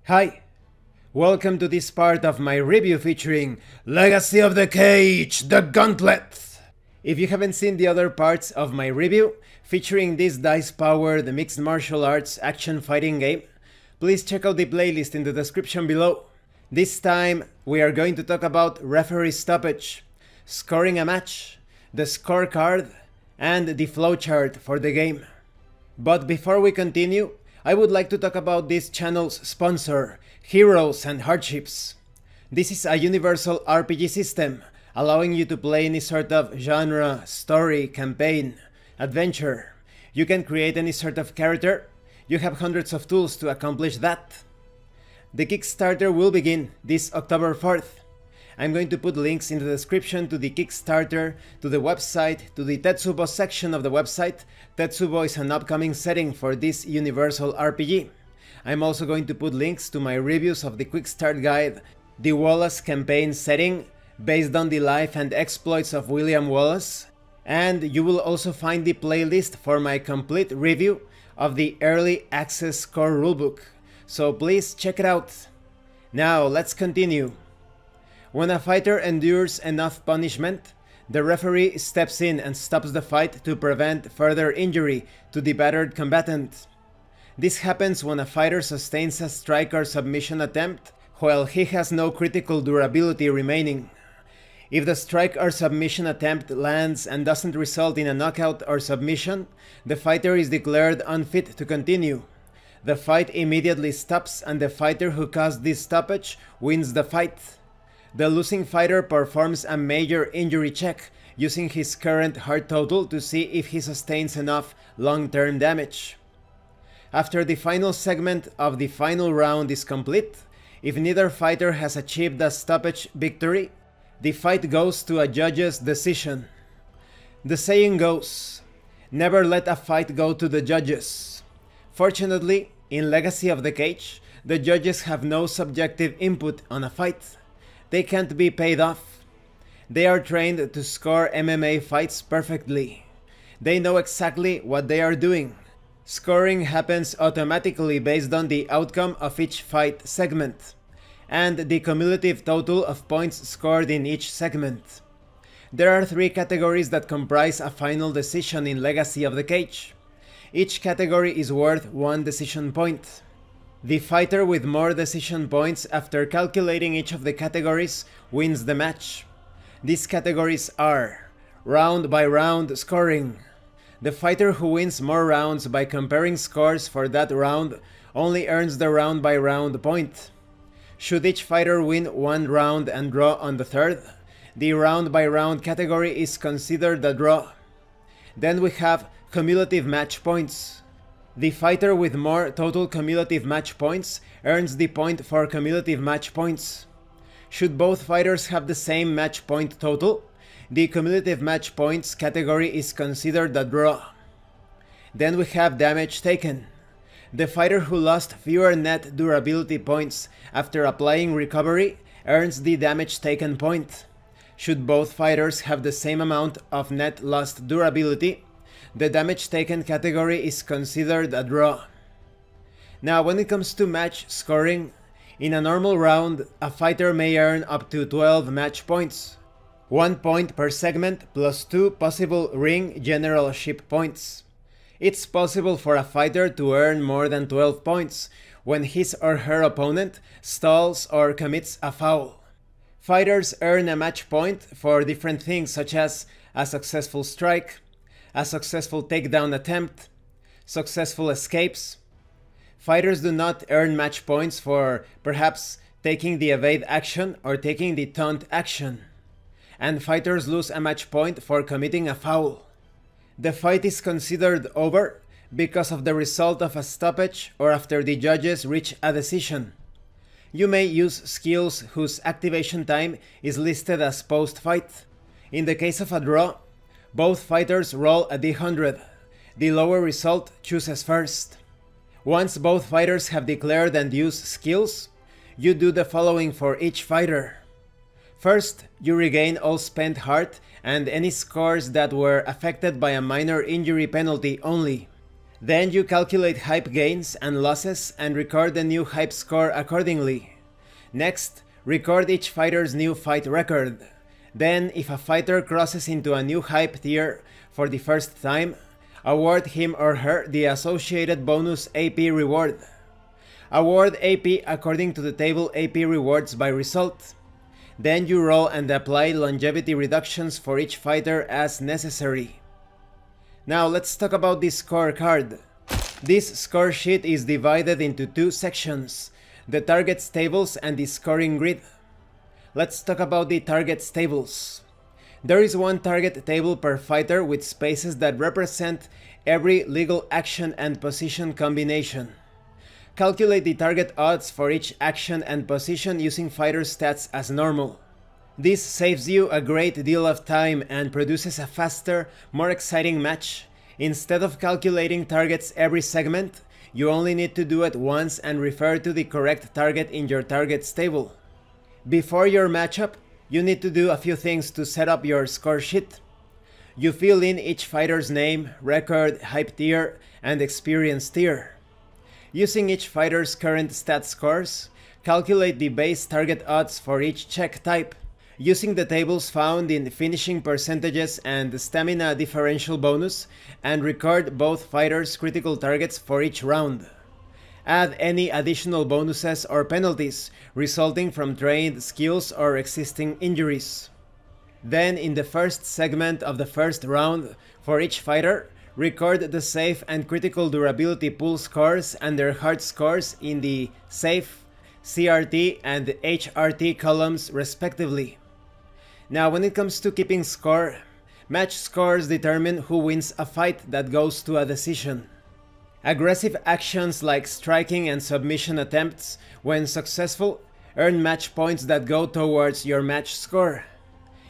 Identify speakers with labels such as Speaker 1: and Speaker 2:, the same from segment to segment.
Speaker 1: Hi, welcome to this part of my review featuring Legacy of the Cage, the Gauntlet. If you haven't seen the other parts of my review featuring this dice-powered mixed martial arts action fighting game, please check out the playlist in the description below. This time we are going to talk about referee stoppage, scoring a match, the scorecard, and the flowchart for the game. But before we continue, I would like to talk about this channel's sponsor, Heroes and Hardships. This is a universal RPG system, allowing you to play any sort of genre, story, campaign, adventure. You can create any sort of character. You have hundreds of tools to accomplish that. The Kickstarter will begin this October 4th. I'm going to put links in the description to the Kickstarter, to the website, to the Tetsubo section of the website. Tetsubo is an upcoming setting for this universal RPG. I'm also going to put links to my reviews of the Quick Start Guide, the Wallace campaign setting, based on the life and exploits of William Wallace, and you will also find the playlist for my complete review of the Early Access Score rulebook, so please check it out. Now let's continue. When a fighter endures enough punishment, the referee steps in and stops the fight to prevent further injury to the battered combatant. This happens when a fighter sustains a strike or submission attempt while he has no critical durability remaining. If the strike or submission attempt lands and doesn't result in a knockout or submission, the fighter is declared unfit to continue. The fight immediately stops and the fighter who caused this stoppage wins the fight. The losing fighter performs a major injury check using his current heart total to see if he sustains enough long-term damage. After the final segment of the final round is complete, if neither fighter has achieved a stoppage victory, the fight goes to a judge's decision. The saying goes, "Never let a fight go to the judges." Fortunately, in Legacy of the Cage, the judges have no subjective input on a fight. They can't be paid off. They are trained to score MMA fights perfectly. They know exactly what they are doing. Scoring happens automatically based on the outcome of each fight segment, and the cumulative total of points scored in each segment. There are 3 categories that comprise a final decision in Legacy of the Cage. Each category is worth 1 decision point. The fighter with more decision points after calculating each of the categories wins the match. These categories are round by round scoring. The fighter who wins more rounds by comparing scores for that round only earns the round by round point. Should each fighter win 1 round and draw on the 3rd, the round by round category is considered a draw. Then we have cumulative match points. The fighter with more total cumulative match points earns the point for cumulative match points. Should both fighters have the same match point total, the cumulative match points category is considered a draw. Then we have damage taken. The fighter who lost fewer net durability points after applying recovery earns the damage taken point. Should both fighters have the same amount of net lost durability, the damage taken category is considered a draw. Now when it comes to match scoring, in a normal round, a fighter may earn up to 12 match points. 1 point per segment plus 2 possible ring generalship points. It's possible for a fighter to earn more than 12 points when his or her opponent stalls or commits a foul. Fighters earn a match point for different things such as a successful strike, a successful takedown attempt, successful escapes. Fighters do not earn match points for perhaps taking the evade action or taking the taunt action. And fighters lose a match point for committing a foul. The fight is considered over because of the result of a stoppage or after the judges reach a decision. You may use skills whose activation time is listed as post-fight. In the case of a draw, both fighters roll a d100. The lower result chooses first. Once both fighters have declared and used skills, you do the following for each fighter. First, you regain all spent heart and any scores that were affected by a minor injury penalty only. Then you calculate hype gains and losses and record the new hype score accordingly. Next, record each fighter's new fight record. Then, if a fighter crosses into a new hype tier for the first time, award him or her the associated bonus AP reward. Award AP according to the table AP rewards by result. Then you roll and apply longevity reductions for each fighter as necessary. Now let's talk about this scorecard. This score sheet is divided into two sections, the targets tables and the scoring grid. Let's talk about the targets tables. There is one target table per fighter with spaces that represent every legal action and position combination. Calculate the target odds for each action and position using fighter stats as normal. This saves you a great deal of time and produces a faster, more exciting match. Instead of calculating targets every segment, you only need to do it once and refer to the correct target in your targets table. Before your matchup, you need to do a few things to set up your score sheet. You fill in each fighter's name, record, hype tier, and experience tier. Using each fighter's current stat scores, calculate the base target odds for each check type, using the tables found in finishing percentages and stamina differential bonus, and record both fighters' critical targets for each round. Add any additional bonuses or penalties resulting from trained skills or existing injuries. Then, in the first segment of the first round, for each fighter, record the safe and critical durability pool scores and their hard scores in the safe, CRT, and HRT columns respectively. Now, when it comes to keeping score, match scores determine who wins a fight that goes to a decision. Aggressive actions like striking and submission attempts, when successful, earn match points that go towards your match score.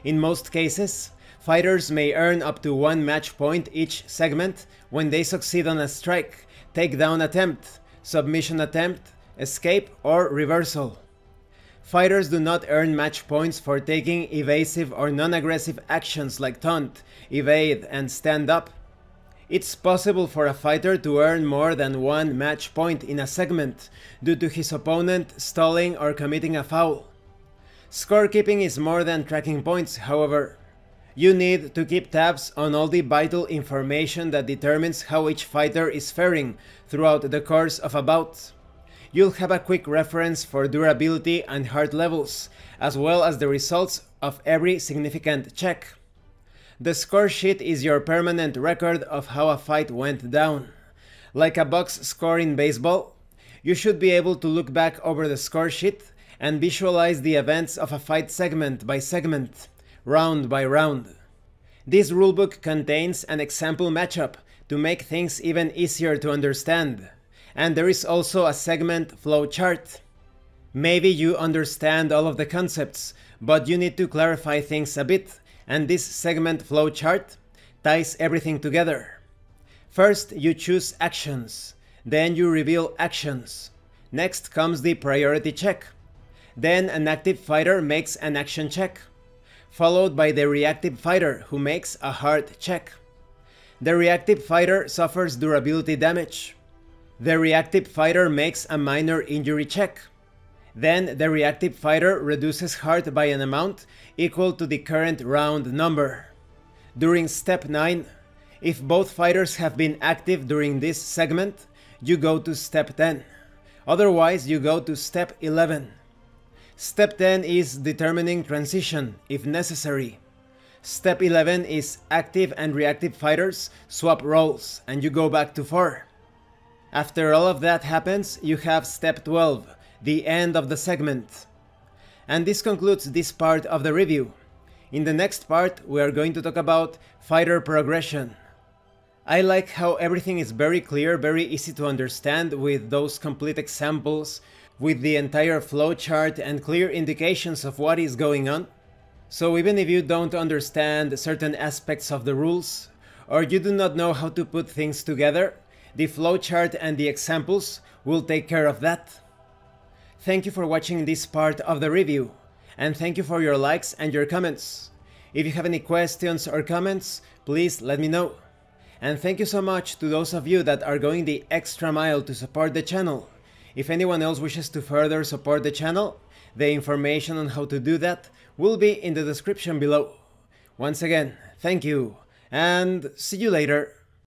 Speaker 1: In most cases, fighters may earn up to 1 match point each segment when they succeed on a strike, takedown attempt, submission attempt, escape, or reversal. Fighters do not earn match points for taking evasive or non-aggressive actions like taunt, evade, and stand up. It's possible for a fighter to earn more than 1 match point in a segment due to his opponent stalling or committing a foul. Scorekeeping is more than tracking points, however. You need to keep tabs on all the vital information that determines how each fighter is faring throughout the course of a bout. You'll have a quick reference for durability and heart levels, as well as the results of every significant check. The score sheet is your permanent record of how a fight went down. Like a box score in baseball, you should be able to look back over the score sheet and visualize the events of a fight segment by segment, round by round. This rulebook contains an example matchup to make things even easier to understand, and there is also a segment flow chart. Maybe you understand all of the concepts, but you need to clarify things a bit, and this segment flow chart ties everything together. First, you choose actions, then you reveal actions. Next comes the priority check. Then an active fighter makes an action check, followed by the reactive fighter who makes a hard check. The reactive fighter suffers durability damage. The reactive fighter makes a minor injury check. Then the reactive fighter reduces heart by an amount equal to the current round number. During step 9, if both fighters have been active during this segment, you go to step 10. Otherwise, you go to step 11. Step 10 is determining transition, if necessary. Step 11 is active and reactive fighters swap roles, and you go back to 4. After all of that happens, you have step 12, the end of the segment. And this concludes this part of the review. In the next part, we are going to talk about fighter progression. I like how everything is very clear, very easy to understand with those complete examples, with the entire flowchart and clear indications of what is going on. So even if you don't understand certain aspects of the rules, or you do not know how to put things together, the flowchart and the examples will take care of that. Thank you for watching this part of the review, and thank you for your likes and your comments. If you have any questions or comments, please let me know. And thank you so much to those of you that are going the extra mile to support the channel. If anyone else wishes to further support the channel, the information on how to do that will be in the description below. Once again, thank you, and see you later.